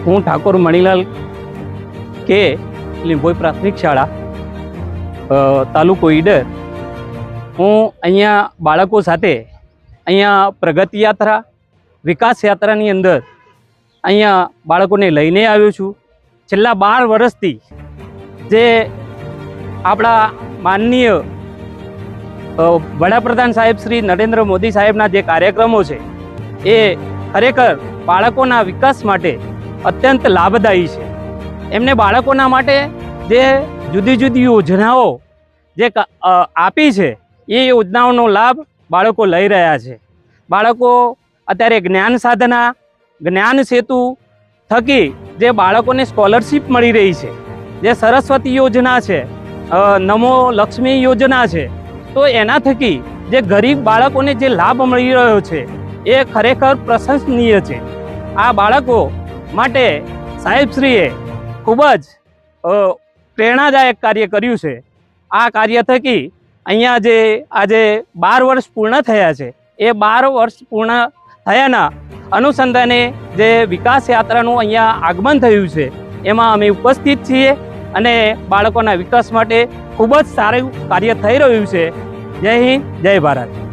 હું ઠાકોર મણીલાલ કે લીંબોઈ પ્રાથમિક શાળા તાલુકો ઈડર હું અહીંયા બાળકો સાથે અહીંયા પ્રગતિ યાત્રા વિકાસ યાત્રાની અંદર અહીંયા બાળકોને લઈને આવ્યો છું। છેલ્લા 12 વર્ષથી જે આપણા માનનીય વડાપ્રધાન સાહેબ શ્રી નરેન્દ્ર મોદી સાહેબના જે કાર્યક્રમો છે એ ખરેખર બાળકોના વિકાસ માટે અત્યંત લાભદાયી છે। એમને બાળકોના માટે જે જુદી જુદી યોજનાઓ જે આપી છે એ યોજનાઓનો લાભ બાળકો લઈ રહ્યા છે। બાળકો અત્યારે જ્ઞાન સાધના જ્ઞાન સેતુ થકી જે બાળકોને સ્કોલરશિપ મળી રહી છે, જે સરસ્વતી યોજના છે, નમો લક્ષ્મી યોજના છે, તો એના થકી જે ગરીબ બાળકોને જે લાભ મળી રહ્યો છે એ ખરેખર પ્રશંસનીય છે। આ બાળકો માટે સાહેબશ્રીએ ખૂબ જ પ્રેરણાદાયક કાર્ય કર્યું છે। આ કાર્ય થકી અહીંયા જે આજે 12 વર્ષ પૂર્ણ થયા છે એ 12 વર્ષ પૂર્ણ થયાના અનુસંધાને જે વિકાસ યાત્રાનું અહીંયા આગમન થયું છે એમાં અમે ઉપસ્થિત છીએ અને બાળકોના વિકાસ માટે ખૂબ જ સારું કાર્ય થઈ રહ્યું છે। જય હિન્દ, જય ભારત।